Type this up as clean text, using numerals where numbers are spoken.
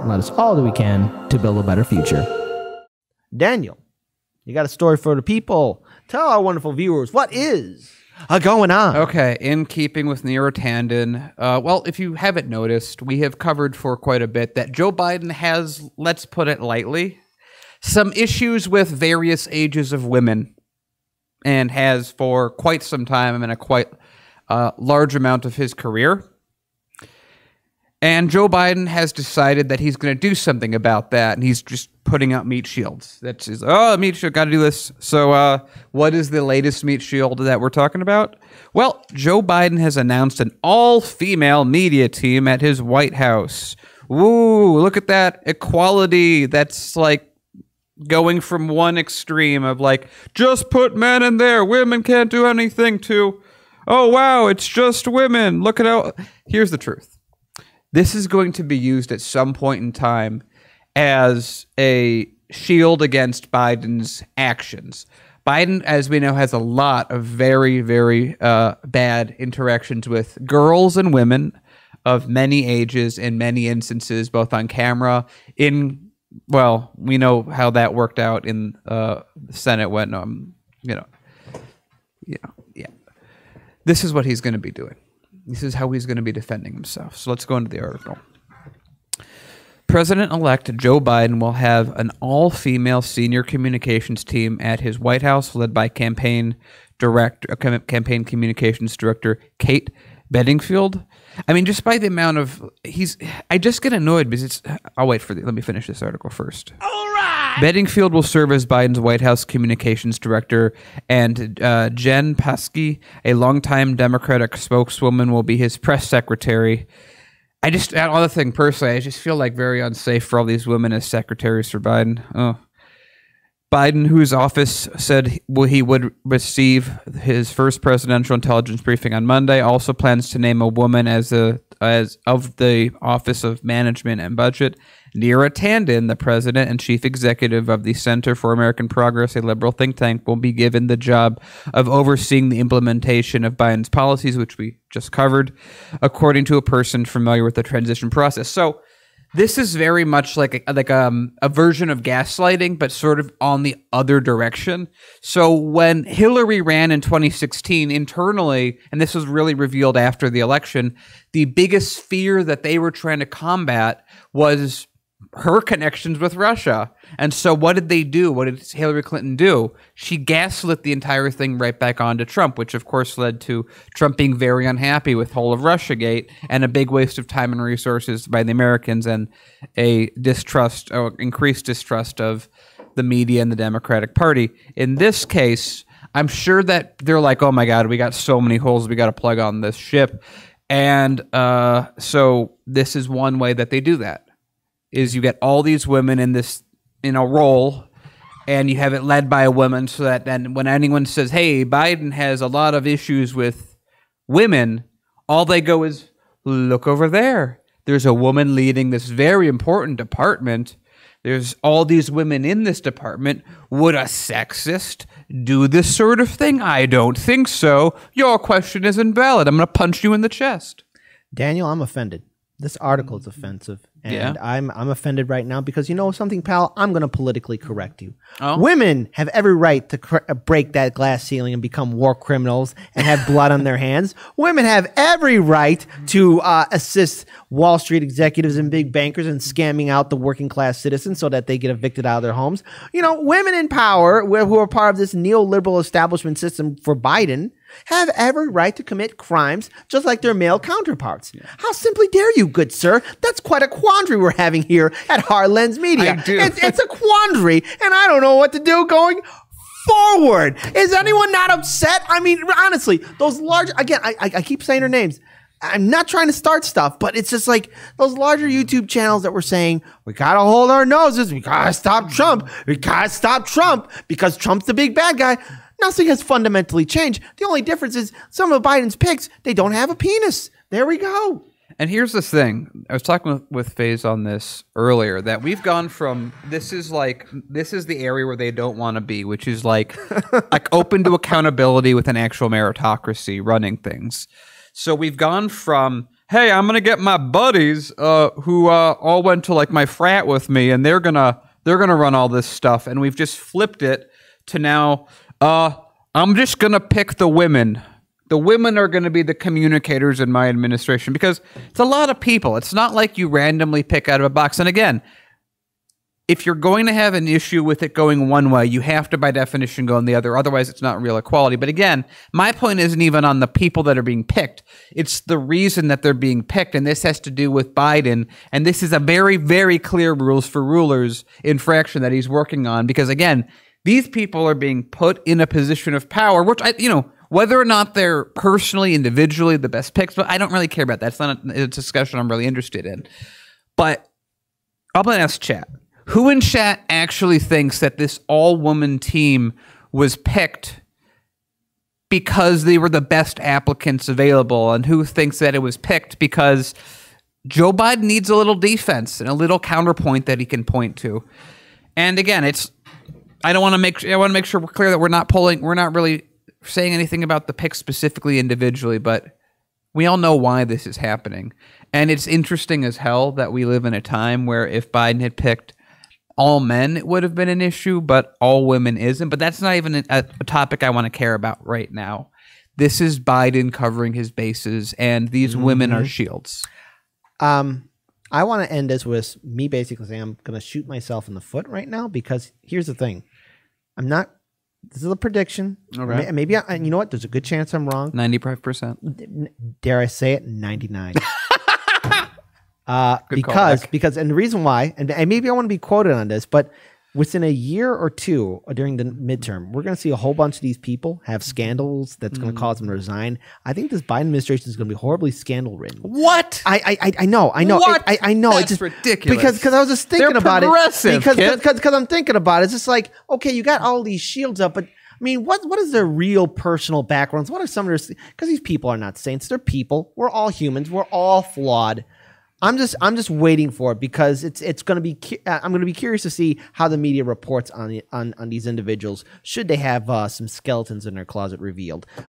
and let us all do we can to build a better future. Daniel, you got a story for the people. Tell our wonderful viewers what is going on. Okay, in keeping with Neera Tanden, well, if you haven't noticed, we have covered for quite a bit that Joe Biden has, let's put it lightly, some issues with various ages of women, and has for quite some time and a quite large amount of his career. And Joe Biden has decided that he's going to do something about that, and he's just putting out meat shields. That's his, meat shield, got to do this. So what is the latest meat shield that we're talking about? Well, Joe Biden has announced an all-female media team at his White House. Ooh, look at that equality. That's like going from one extreme of like, just put men in there, women can't do anything, to, oh, wow, it's just women. Look at how... Here's the truth. This is going to be used at some point in time as a shield against Biden's actions. Biden, as we know, has a lot of very, very bad interactions with girls and women of many ages in many instances, both on camera, well, we know how that worked out in the Senate when, yeah. This is what he's going to be doing. This is how he's going to be defending himself. So let's go into the article. President-elect Joe Biden will have an all-female senior communications team at his White House, led by campaign communications director Kate Bedingfield. I mean, just by the amount of I just get annoyed because I'll wait for let me finish this article first. All right. Bedingfield will serve as Biden's White House communications director, and Jen Psaki, a longtime Democratic spokeswoman, will be his press secretary. Another thing, personally, I just feel like very unsafe for all these women as secretaries for Biden. Oh. Biden, whose office said he would receive his first presidential intelligence briefing on Monday, also plans to name a woman as of the Office of Management and Budget. Neera Tanden, the president and chief executive of the Center for American Progress, a liberal think tank, will be given the job of overseeing the implementation of Biden's policies, which we just covered, according to a person familiar with the transition process. So this is very much like a version of gaslighting, but sort of on the other direction. So when Hillary ran in 2016 internally, and this was really revealed after the election, the biggest fear that they were trying to combat was her connections with Russia. And so what did they do? What did Hillary Clinton do? She gaslit the entire thing right back onto Trump, which of course led to Trump being very unhappy with whole of Russiagate and a big waste of time and resources by the Americans and a increased distrust of the media and the Democratic Party. In this case, I'm sure that they're like, oh my God, we got so many holes we got to plug on this ship. And so this is one way that they do that. Is you get all these women in a role, and you have it led by a woman, so that then when anyone says, hey, Biden has a lot of issues with women, all they go is, look over there. There's a woman leading this very important department. There's all these women in this department. Would a sexist do this sort of thing? I don't think so. Your question is invalid. I'm going to punch you in the chest. Daniel, I'm offended. This article is offensive, and I'm offended right now because you know something, pal? I'm going to politically correct you. Oh? Women have every right to break that glass ceiling and become war criminals and have blood on their hands. Women have every right to assist Wall Street executives and big bankers in scamming out the working class citizens so that they get evicted out of their homes. You know, women in power who are part of this neoliberal establishment system for Biden have every right to commit crimes just like their male counterparts. Yeah. How simply dare you, good sir? That's quite a quandary we're having here at Heartlands Media. It's a quandary, and I don't know what to do going forward. Is anyone not upset? I mean, honestly, those large, again, I keep saying their names. I'm not trying to start stuff, but it's just like those larger YouTube channels that were saying, we got to hold our noses. We got to stop Trump. We got to stop Trump because Trump's the big bad guy. Nothing has fundamentally changed. The only difference is some of Biden's picks, they don't have a penis. There we go. And here's the thing. I was talking with FaZe on this earlier, that we've gone from, this is the area where they don't want to be, which is like open to accountability with an actual meritocracy running things. So we've gone from hey, I'm gonna get my buddies who all went to like my frat with me, and they're gonna run all this stuff. And we've just flipped it to now. I'm just gonna pick the women. The women are going to be the communicators in my administration because it's a lot of people. It's not like you randomly pick out of a box. And again, if you're going to have an issue with it going one way, you have to, by definition, go in the other. Otherwise, it's not real equality. But again, my point isn't even on the people that are being picked. It's the reason that they're being picked. And this has to do with Biden. And this is a very, very clear rules for rulers infraction that he's working on. Because again, these people are being put in a position of power, which whether or not they're personally, individually the best picks, but I don't really care about that. It's not a discussion I'm really interested in. But I'm going to ask chat. Who in chat actually thinks that this all-woman team was picked because they were the best applicants available? And who thinks that it was picked because Joe Biden needs a little defense and a little counterpoint that he can point to? And again, I want to make sure we're clear that we're not really saying anything about the pick specifically individually, but we all know why this is happening. And it's interesting as hell that we live in a time where if Biden had picked all men, it would have been an issue, but all women isn't. But that's not even a topic I want to care about right now. This is Biden covering his bases, and these women are shields. I want to end this with me basically saying I'm going to shoot myself in the foot right now because here's the thing. This is a prediction. Okay. Maybe you know what? There's a good chance I'm wrong. 95%. Dare I say it? 99. Because and the reason why, and maybe I want to be quoted on this, but within a year or two during the midterm, we're going to see a whole bunch of these people have scandals that's going to cause them to resign. I think this Biden administration is going to be horribly scandal ridden. What? I know. What? I know. That's it's just ridiculous. Because I was just thinking about it. Because I'm thinking about it. It's just like, okay, you got all these shields up, but I mean, what is their real personal backgrounds? What are some of their? Because these people are not saints. They're people. We're all humans. We're all flawed. I'm just waiting for it because it's going to be. I'm going to be curious to see how the media reports on these individuals should they have some skeletons in their closet revealed.